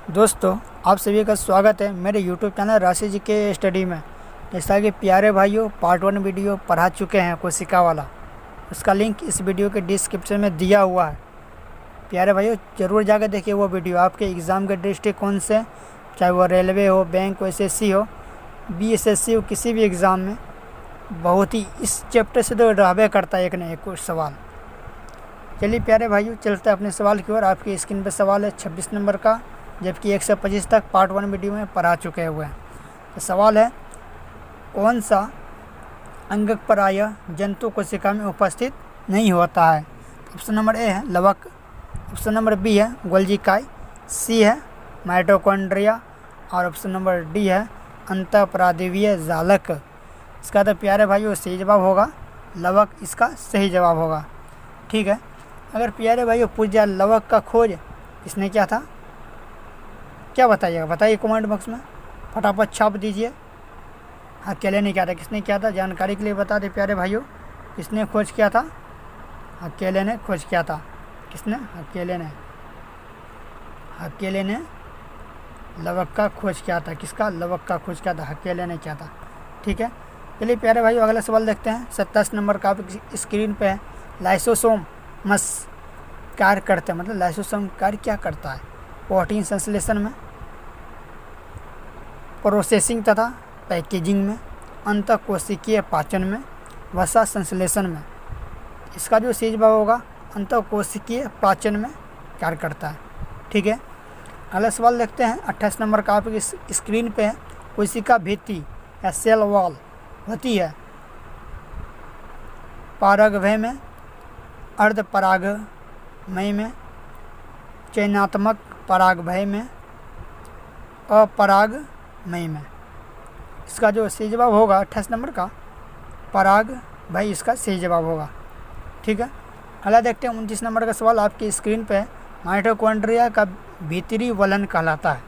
दोस्तों, आप सभी का स्वागत है मेरे YouTube चैनल राशि जी के स्टडी में। जैसा कि प्यारे भाइयों पार्ट 1 वीडियो पढ़ा चुके हैं कोशिका वाला, उसका लिंक इस वीडियो के डिस्क्रिप्शन में दिया हुआ है। प्यारे भाइयों ज़रूर जाकर देखिए वो वीडियो। आपके एग्ज़ाम के दृष्टिकोण से, चाहे वो रेलवे हो, बैंक हो, SSC हो, BSSC हो, किसी भी एग्ज़ाम में बहुत ही इस चैप्टर से तो रहबे करता है एक न एक सवाल। चलिए प्यारे भाइयों चलते हैं अपने सवाल की ओर। आपकी स्क्रीन पर सवाल है 26 नंबर का, जबकि 125 तक पार्ट 1 वीडियो में पढ़ा चुके हुए हैं। तो सवाल है, कौन सा अंगक प्रायः जंतु कोशिका में उपस्थित नहीं होता है? ऑप्शन नंबर ए है लवक, ऑप्शन नंबर बी है गोल्गी काई, सी है माइटोकॉन्ड्रिया और ऑप्शन नंबर डी है अंतःप्रादिवीय जालक। इसका तो प्यारे भाइयों सही जवाब होगा लवक, इसका सही जवाब होगा। ठीक है, अगर प्यारे भाइयों पूछ जाए लवक का खोज किसने किया था, क्या बताइएगा? बताइए कमेंट बॉक्स में, फटाफट छाप दीजिए। अकेले ने किया था, किसने किया था? जानकारी के लिए बता दें प्यारे भाइयों, किसने खोज किया था? अकेले ने खोज किया था। किसने? अकेले ने लवक का खोज किया था। किसका? लवक का खोज किया था, अकेले ने किया था। ठीक है, चलिए प्यारे भाइयों अगला सवाल देखते हैं। 27 नंबर का आप स्क्रीन पे है। लाइसोसोमस कार्य करते हैं, मतलब लाइसोसोम कार्य क्या करता है? प्रोटीन संश्लेषण में, प्रोसेसिंग तथा पैकेजिंग में, अंतःकोशिकीय पाचन में, वसा संश्लेषण में। इसका जो सही जवाब होगा अंतःकोशिकीय पाचन में कार्य करता है। ठीक है, अगला सवाल देखते हैं। 28 नंबर का आपकी स्क्रीन पे है। कोशिका भित्ति या सेल वॉल होती है परागमय में, अर्धपरागमय में, चयनात्मक परागमय में, अपरागमय में। इसका जो सही जवाब होगा 28 नंबर का परागमय, इसका सही जवाब होगा। ठीक है, अगला देखते हैं 29 नंबर का सवाल आपकी स्क्रीन पे है। माइटोकॉन्ड्रिया का भीतरी वलन कहलाता है,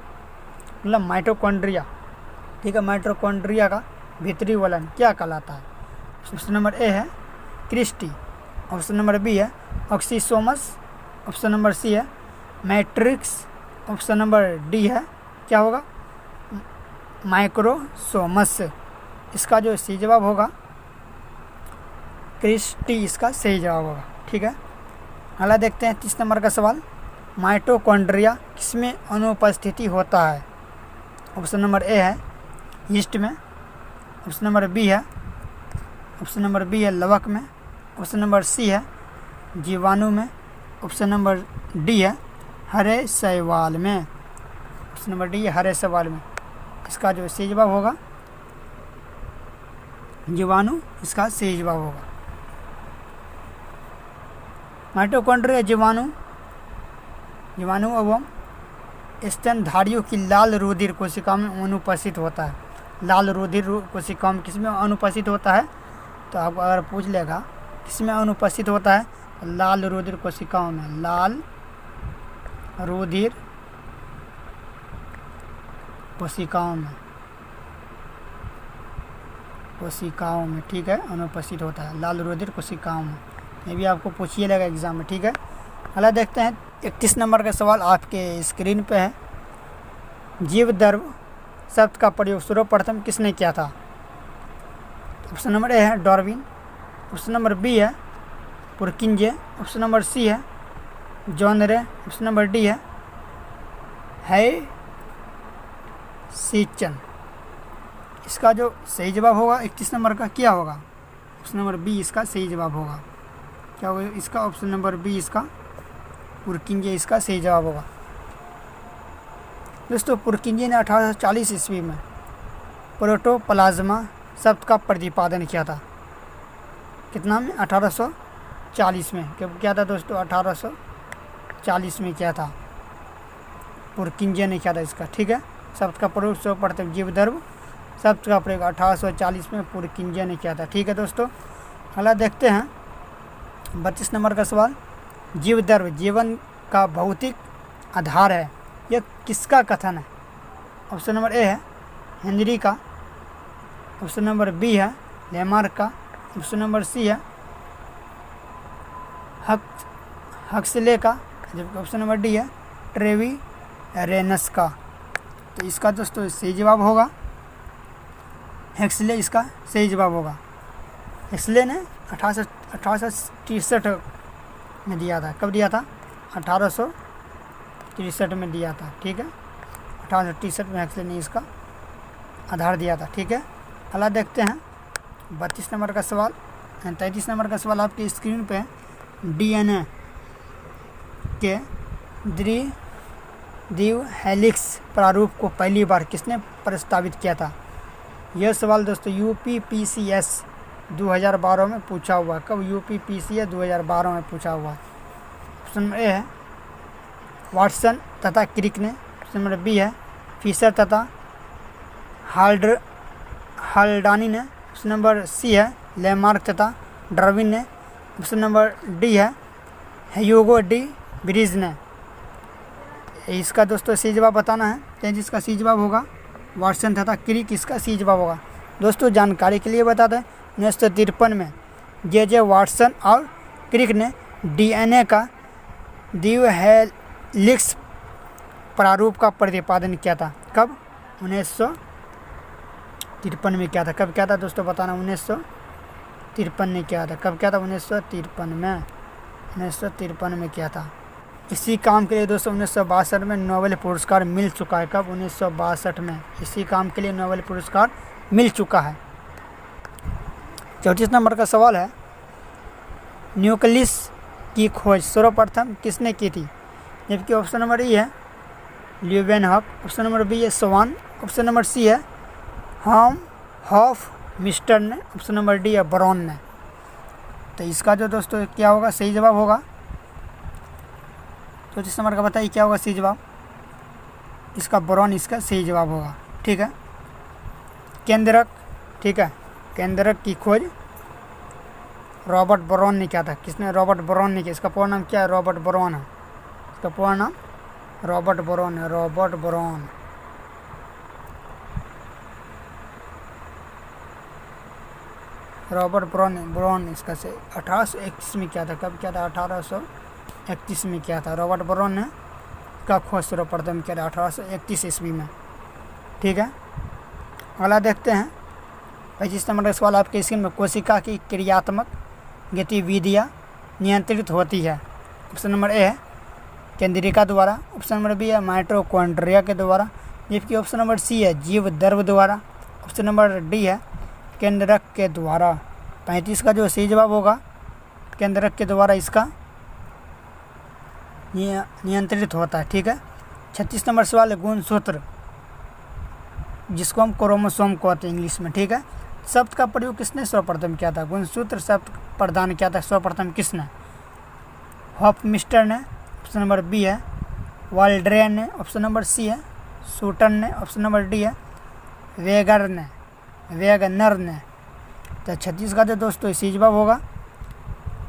मतलब माइटोकॉन्ड्रिया। ठीक है, माइटोकॉन्ड्रिया का भीतरी वलन क्या कहलाता है? ऑप्शन नंबर ए है क्रिस्टी, ऑप्शन नंबर बी है ऑक्सीसोमस, ऑप्शन नंबर सी है मैट्रिक्स, ऑप्शन नंबर डी है क्या होगा? माइक्रोसोमस। इसका जो सही जवाब होगा क्रिस्टी, इसका सही जवाब होगा। ठीक है, अगला देखते हैं 30 नंबर का सवाल। माइटोकॉन्ड्रिया किसमें अनुपस्थिति होता है? ऑप्शन नंबर ए है यीस्ट में, ऑप्शन नंबर बी है लवक में, ऑप्शन नंबर सी है जीवाणु में, ऑप्शन नंबर डी है हरे शैवाल में। ऑप्शन नंबर डी है हरे शैवाल में। इसका जो सही जवाब होगा जीवाणु, इसका सही जवाब होगा। माइटोकॉन्ड्रिया जीवाणु एवं स्तनधारियों की लाल रुधिर कोशिका में अनुपस्थित होता है। लाल रुधिर कोशिका में किसमें अनुपस्थित होता है? तो आप अगर पूछ लेगा किसमें अनुपस्थित होता है, तो लाल रुधिर कोशिकाओं में, लाल रुधिर कोशिकाओं में। ठीक है, अनुपस्थित होता है लाल रुधिर कोशिकाओं में। ये भी आपको पूछिए लगा एग्जाम में। ठीक है, अगला देखते हैं 31 नंबर का सवाल आपके स्क्रीन पे है। जीव द्रव्य शब्द का प्रयोग सर्वप्रथम किसने किया था? ऑप्शन नंबर ए है डार्विन, ऑप्शन नंबर बी है पुरकिंजे, ऑप्शन नंबर सी है जॉन रे, ऑप्शन नंबर डी है सीचन। इसका जो सही जवाब होगा 31 नंबर का क्या होगा? ऑप्शन नंबर बी, इसका सही जवाब होगा। क्या होगा इसका? ऑप्शन नंबर बी, इसका पुरकिंजे, इसका सही जवाब होगा। दोस्तों, पुरकिंजे ने 1840 ईस्वी में प्रोटोप्लाज्मा शब्द का प्रतिपादन किया था। कितना में? 1840 में। कब किया था दोस्तों? 1840 में किया था, पुरकिंजे ने किया था इसका। ठीक है, शब्द का प्रयोग सर्वप्रथम जीव द्रव्य शब्द का प्रयोग 1840 में पुरकिंजे ने किया था। ठीक है दोस्तों, अगला देखते हैं 32 नंबर का सवाल। जीव द्रव्य जीवन का भौतिक आधार है, यह किसका कथन है? ऑप्शन नंबर ए है हेनरी का, ऑप्शन नंबर बी है लेमार्क का, ऑप्शन नंबर सी है हक्सले का, जबकि ऑप्शन नंबर डी है रेनस का। तो इसका दोस्तों सही जवाब होगा हेक्सले, इसका सही जवाब होगा। हेक्सले ने 1863 में दिया था। कब दिया था? 1863 में दिया था। ठीक है, 1863 में हेक्सले ने इसका आधार दिया था। ठीक है, अगला देखते हैं 32 नंबर का सवाल। 33 नंबर का सवाल आपकी स्क्रीन पे DNA के द्विध्रुव हेलिक्स प्रारूप को पहली बार किसने प्रस्तावित किया था? यह सवाल दोस्तों UPPCS 2012 में पूछा हुआ। कब? UPPCS 2012 में पूछा हुआ। ऑप्शन नंबर ए है वाटसन तथा क्रिक ने। ऑप्शन नंबर बी है फिशर तथा हाल्डानी ने। ऑप्शन नंबर सी है लेमार्क तथा डार्विन ने। ऑप्शन नंबर डी है ह्यूगो डी ब्रिज ने। इसका दोस्तों सही जवाब बताना है। तो जिसका सही जवाब होगा वाटसन तथा क्रिक, इसका सही जवाब होगा। दोस्तों जानकारी के लिए बता दें 1953 में जे वाटसन और क्रिक ने DNA का द्विध्रुव हेलिक्स प्रारूप का प्रतिपादन किया था। कब? 1953 में किया था। कब किया था दोस्तों बताना? 1953 में किया था। कब किया था? 1953 में किया था। इसी काम के लिए दोस्तों 1962 में नोबेल पुरस्कार मिल चुका है। कब? 1962 में इसी काम के लिए नोबेल पुरस्कार मिल चुका है। 34 नंबर का सवाल है न्यूक्लियस की खोज सर्वप्रथम किसने की थी? जबकि ऑप्शन नंबर ई है ल्यूवेनहॉक। ऑप्शन नंबर बी है स्वान। ऑप्शन नंबर सी है हॉफ मिस्टर ने। ऑप्शन नंबर डी है ब्रॉन ने। तो इसका जो दोस्तों क्या होगा सही जवाब होगा? 34 नंबर का बताइए क्या होगा सही जवाब? इसका ब्रॉन इसका सही जवाब होगा। ठीक है, केंद्रक। ठीक है, केंद्रक की खोज रॉबर्ट ब्रॉन ने किया था। किसने? रॉबर्ट ब्रॉन ने किया। इसका पूरा नाम क्या है? रॉबर्ट ब्रॉन है। इसका पूरा नाम रॉबर्ट ब्रॉन है। Robert Brown. रॉबर्ट ब्रॉन इसका से 1831 में किया था। कब किया था? 1831 में किया था। रॉबर्ट ब्रॉन ने का खोज सर्वप्रथम किया था 1831 ईस्वी में। ठीक है, अगला देखते हैं 25 नंबर का सवाल आपके स्क्रीन में। कोशिका की क्रियात्मक गतिविधियाँ नियंत्रित होती है। ऑप्शन नंबर ए है केंद्रिका द्वारा। ऑप्शन नंबर बी है माइटोकॉन्ड्रिया के द्वारा। जबकि ऑप्शन नंबर सी है जीव द्रव्य द्वारा। ऑप्शन नंबर डी है केंद्रक के द्वारा। 35 का जो सही जवाब होगा केंद्रक के द्वारा इसका नियंत्रित होता है। ठीक है, 36 नंबर सवाल है गुणसूत्र, जिसको हम क्रोमोसोम कहते हैं इंग्लिश में। ठीक है, शब्द का प्रयोग किसने सर्वप्रथम किया था? गुणसूत्र शब्द प्रदान किया था सर्वप्रथम किसने? हॉफमिस्टर ने। ऑप्शन नंबर बी है वाल्ड्रेन ने। ऑप्शन नंबर सी है सूटन ने। ऑप्शन नंबर डी है वेगनर ने। तो 36 का जो दोस्तों सही जवाब होगा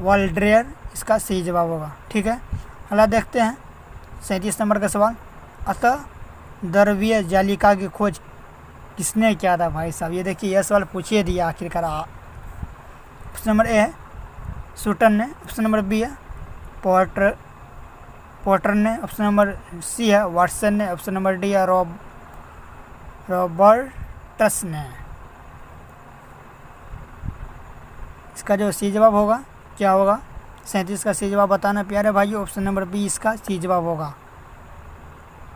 वाल्ड्रेयर, इसका सही जवाब होगा। ठीक है, अगला देखते हैं 37 नंबर का सवाल। अतः द्रव्य जालिका की खोज किसने किया था? भाई साहब ये देखिए यह सवाल पूछिए दिया आखिरकार। ऑप्शन नंबर ए है सूटन ने। ऑप्शन नंबर बी है पोर्टर ने। ऑप्शन नंबर सी है वाटसन ने। ऑप्शन नंबर डी है रॉबर्टस ने। इसका जो सही जवाब होगा क्या होगा? 37 का सही जवाब बताना प्यारे भाइयों। ऑप्शन नंबर बी इसका सही जवाब होगा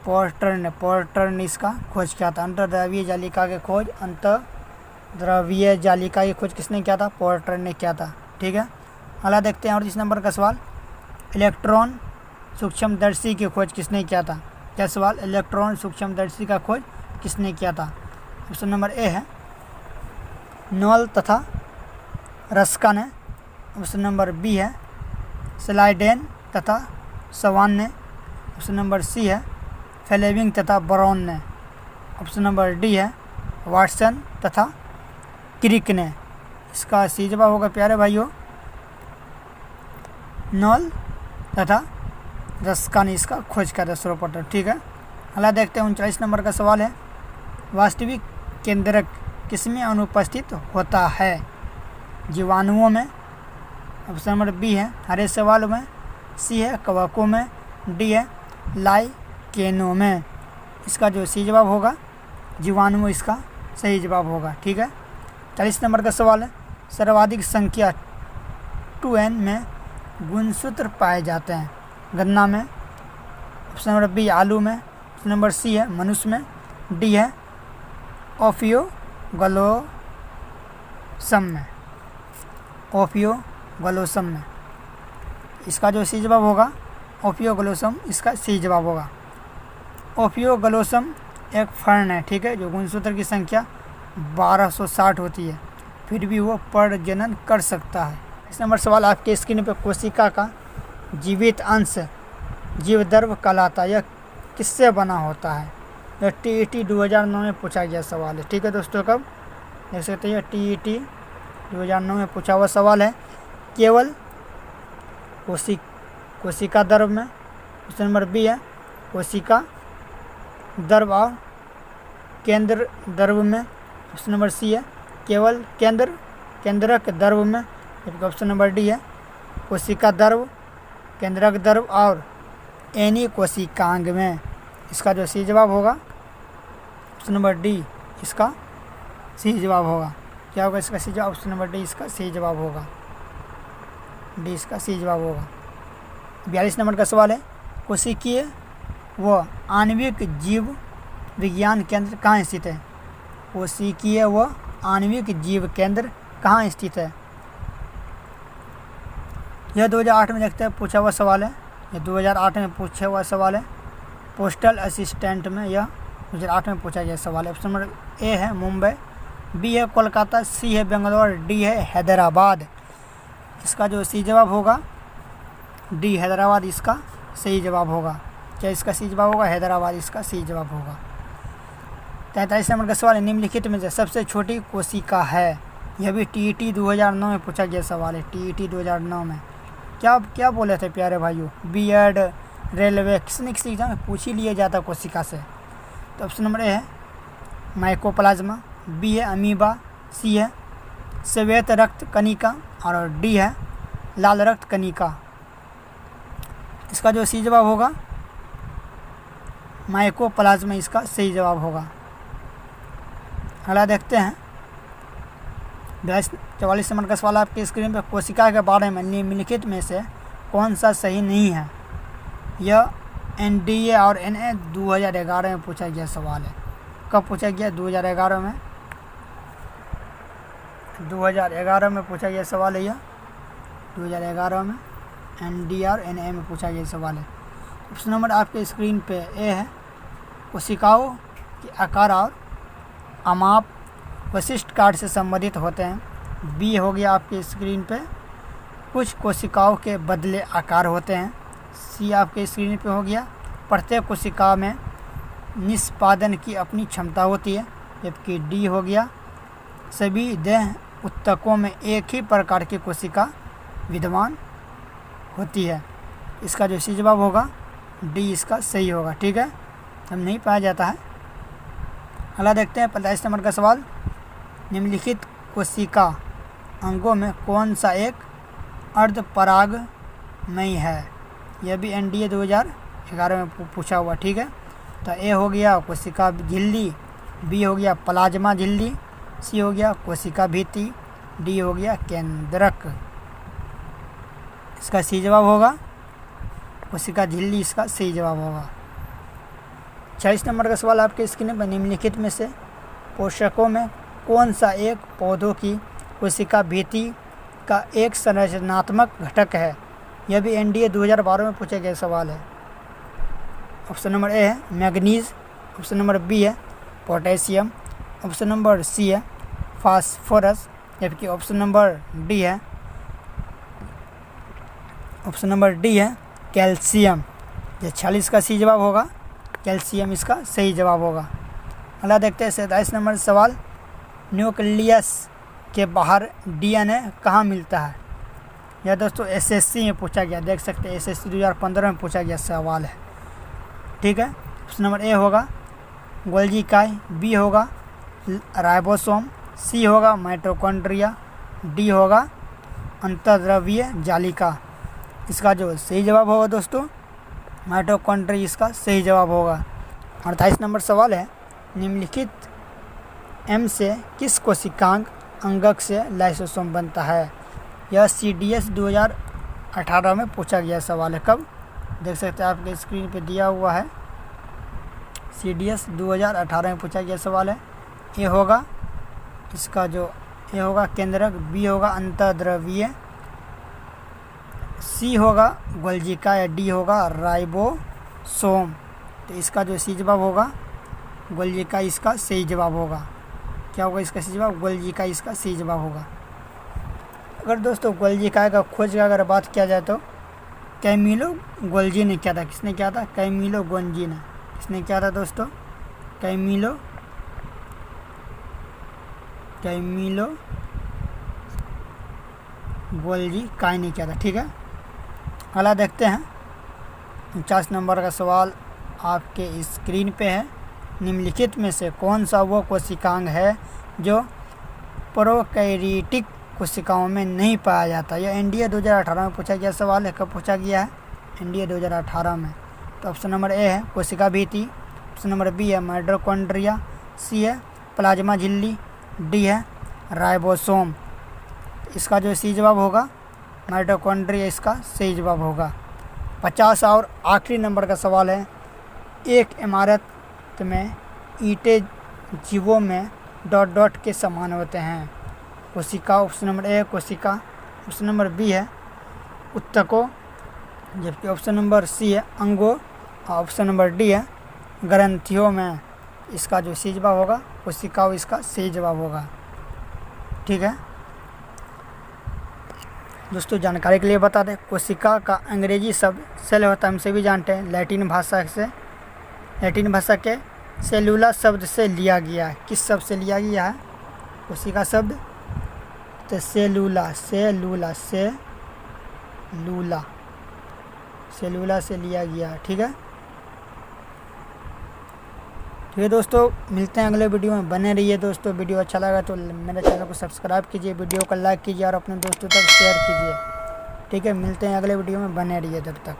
पोर्टर ने इसका खोज किया था। अंतर्द्रव्यीय जालिका की खोज अंतर्द्रव्यीय जालिका की खोज किसने किया था? पोर्टर ने किया था। ठीक है, अगला देखते हैं 38 नंबर का सवाल। इलेक्ट्रॉन सूक्ष्मदर्शी की खोज किसने किया था? क्या सवाल? इलेक्ट्रॉन सूक्ष्मदर्शी का खोज किसने किया था? ऑप्शन नंबर ए है नॉल तथा रस्का ने। ऑप्शन नंबर बी है स्लाइडेन तथा सवान ने। ऑप्शन नंबर सी है फ्लेमिंग तथा ब्राउन ने। ऑप्शन नंबर डी है वाटसन तथा क्रिक ने। इसका सही जवाब होगा प्यारे भाइयों नॉल तथा रस्का ने इसका खोज किया था सर्वप्रथम। ठीक है, अगला देखते हैं 39 नंबर का सवाल है। वास्तविक केंद्रक किसमें अनुपस्थित होता है? जीवाणुओं में। ऑप्शन नंबर बी है हरे शैवाल में। सी है कवकों में। डी है केनों में। इसका जो सही जवाब होगा जीवाणु इसका सही जवाब होगा। ठीक है, 40 नंबर का सवाल है, सर्वाधिक संख्या 2n में गुणसूत्र पाए जाते हैं। गन्ना में, ऑप्शन नंबर बी आलू में, ऑप्शन नंबर सी है मनुष्य में, डी है ओफियोग्लोसम में। ओफियोग्लोसम में इसका जो सही जवाब होगा ओफियोग्लोसम इसका सही जवाब होगा। ओफियोग्लोसम एक फर्न है, ठीक है, जो गुणसूत्र की संख्या 1260 होती है, फिर भी वो प्रजनन कर सकता है। इस नंबर सवाल आपके स्क्रीन पर, कोशिका का जीवित अंश जीवद्रव्य कहलाता है, यह किससे बना होता है? यह TET 2009 में पूछा गया सवाल है। ठीक है दोस्तों, कब देख सकते हैं, TET 2009 में पूछा हुआ सवाल है। केवल कोशिका द्रव्य में, ऑप्शन नंबर बी है कोशिका द्रव्य और केंद्र द्रव्य में, ऑप्शन नंबर सी है केवल केंद्रक द्रव्य में, जबकि ऑप्शन नंबर डी है कोशिका द्रव्य, केंद्रक द्रव्य और एनी कोशिकांग में। इसका जो सही जवाब होगा ऑप्शन नंबर डी इसका सही जवाब होगा। क्या होगा इसका सही जवाब? ऑप्शन नंबर डी इसका सही जवाब होगा, डी इसका सही जवाब होगा। 42 नंबर का सवाल है, कोशिकीय व आणविक जीव विज्ञान केंद्र कहाँ स्थित है? कोशिकीय व आणविक जीव केंद्र कहाँ स्थित है? यह 2008 में देखते हैं पूछा हुआ सवाल है, यह 2008 में पूछा हुआ सवाल है। पोस्टल असिस्टेंट में यह 2008 में पूछा गया सवाल है। ऑप्शन नंबर ए है मुंबई, बी है कोलकाता, सी है बेंगलोर, डी है हैदराबाद। इसका जो सही जवाब होगा डी हैदराबाद इसका सही जवाब होगा। क्या इसका सही जवाब होगा? हैदराबाद इसका सही जवाब होगा। 43 नंबर का सवाल है, निम्नलिखित में से सबसे छोटी कोशिका है? यह भी TET 2009 में पूछा गया सवाल है। TET 2009 में क्या बोले थे प्यारे भाइयों? बीएड, रेलवे, किसी न किसी एग्जाम में पूछ ही लिया जाता कोशिका से। तो ऑप्शन नंबर ए है माइकोप्लाज्मा, बी है अमीबा, सी है श्वेत रक्त कणिका और डी है लाल रक्त कणिका। इसका जो सही जवाब होगा माइकोप्लाज्मा इसका सही जवाब होगा। अगला देखते हैं 44 नंबर का सवाल आपकी स्क्रीन पर, कोशिका के बारे में निम्नलिखित में से कौन सा सही नहीं है? यह NDA और NA 2011 में पूछा गया सवाल है। कब पूछा गया? 2011 में। 2011 में पूछा गया सवाल है यह, 2011 में NDA और NA में पूछा गया सवाल है। ऑप्शन नंबर आपके स्क्रीन पे ए है कोशिकाओं के आकार और अमाप विशिष्ट कार्ड से संबंधित होते हैं। बी हो गया आपके स्क्रीन पे कुछ कोशिकाओं के बदले आकार होते हैं। सी आपके स्क्रीन पे हो गया प्रत्येक कोशिका में निष्पादन की अपनी क्षमता होती है। जबकि डी हो गया सभी देह ऊतकों में एक ही प्रकार की कोशिका विद्यमान होती है। इसका जो सही जवाब होगा डी इसका सही होगा। ठीक है, हम नहीं पाया जाता है। अगला देखते हैं 45 नंबर का सवाल, निम्नलिखित कोशिका अंगों में कौन सा एक अर्धपरागमयी है? यह भी NDA 2011 में पूछा हुआ। ठीक है, तो ए हो गया कोशिका झिल्ली, बी हो गया प्लाज्मा झिल्ली, सी हो गया कोशिका भित्ति, डी हो गया केंद्रक। इसका सही जवाब होगा कोशिका झिल्ली इसका सही जवाब होगा। 46 नंबर का सवाल आपके स्क्रीन पर, निम्नलिखित में से पोषकों में कौन सा एक पौधों की कोशिका भित्ति का एक संरचनात्मक घटक है? यह भी NDA 2012 में पूछा गया सवाल है। ऑप्शन नंबर ए है मैग्नीज, ऑप्शन नंबर बी है पोटेशियम, ऑप्शन नंबर सी है फास्फोरस, जबकि ऑप्शन नंबर डी है कैल्शियम। ये 46 का सही जवाब होगा कैल्शियम इसका सही जवाब होगा। अगला देखते हैं 27 नंबर सवाल, न्यूक्लियस के बाहर DNA कहाँ मिलता है? यह दोस्तों SSC में पूछा गया, देख सकते हैं SSC 2015 में पूछा गया सवाल है। ठीक है, ऑप्शन नंबर ए होगा गोल्गी काय, बी होगा राइबोसोम, सी होगा माइटोकॉन्ड्रिया, डी होगा अंतर्द्रव्यीय जालिका। इसका जो सही जवाब होगा दोस्तों माइटोकॉन्ड्रिया इसका सही जवाब होगा। 28 नंबर सवाल है, निम्नलिखित M से किस कोशिकांग अंगक से लाइसोसोम बनता है? यह CDS 2018 में पूछा गया सवाल है। कब? देख सकते हैं आपके स्क्रीन पे दिया हुआ है, CDS 2018 में पूछा गया सवाल है। ए होगा इसका जो ए होगा केंद्रक, बी होगा अंतर्द्रव्यीय, सी होगा गोल्जिका या डी होगा राइबोसोम। तो इसका जो सही जवाब होगा गोल्जिका इसका सही जवाब होगा। क्या होगा इसका सही जवाब? गोल्जिका इसका सही जवाब होगा। अगर दोस्तों गोल्जिका का खोज की अगर बात किया जाए तो कैमिलो गोल्जी ने किया था। किसने किया था? कैमिलो गोल्जी ने। किसने किया था दोस्तों? कैमिलो गोल्जी काय ने किया था। ठीक है, अगला देखते हैं। 49 नंबर का सवाल आपके स्क्रीन पे है, निम्नलिखित में से कौन सा वो कोशिकांग है जो प्रोकैरियोटिक कोशिकाओं में नहीं पाया जाता? यह NDA 2018 में पूछा गया सवाल है। कब पूछा गया है? NDA 2018 में। तो ऑप्शन नंबर ए है कोशिका भित्ति, ऑप्शन नंबर बी है माइटोकॉन्ड्रिया, सी है प्लाज्मा झिल्ली, डी है राइबोसोम। इसका जो सही जवाब होगा माइटोकॉन्ड्रिया इसका सही जवाब होगा। 50 और आखिरी नंबर का सवाल है, एक इमारत में ईंटें जीवों में डॉट डॉट के समान होते हैं। कोशिका, ऑप्शन नंबर ए कोशिका, ऑप्शन नंबर बी है उत्तकों, जबकि ऑप्शन नंबर सी है अंगों, और ऑप्शन नंबर डी है ग्रंथियों में। इसका जो सही जवाब होगा कोशिकाओं इसका सही जवाब होगा। ठीक है दोस्तों, जानकारी के लिए बता दें, कोशिका का अंग्रेजी शब्द सेल होता है, हम सभी जानते हैं। लैटिन भाषा के सेलुला शब्द से लिया गया है। किस शब्द से लिया गया है कोशिका शब्द? तो सेलुला से लिया गया है। ठीक है दोस्तों, मिलते हैं अगले वीडियो में। बने रहिए दोस्तों। वीडियो अच्छा लगा तो मेरे चैनल को सब्सक्राइब कीजिए, वीडियो को लाइक कीजिए और अपने दोस्तों तक शेयर कीजिए। ठीक है, मिलते हैं अगले वीडियो में। बने रहिए तब तक।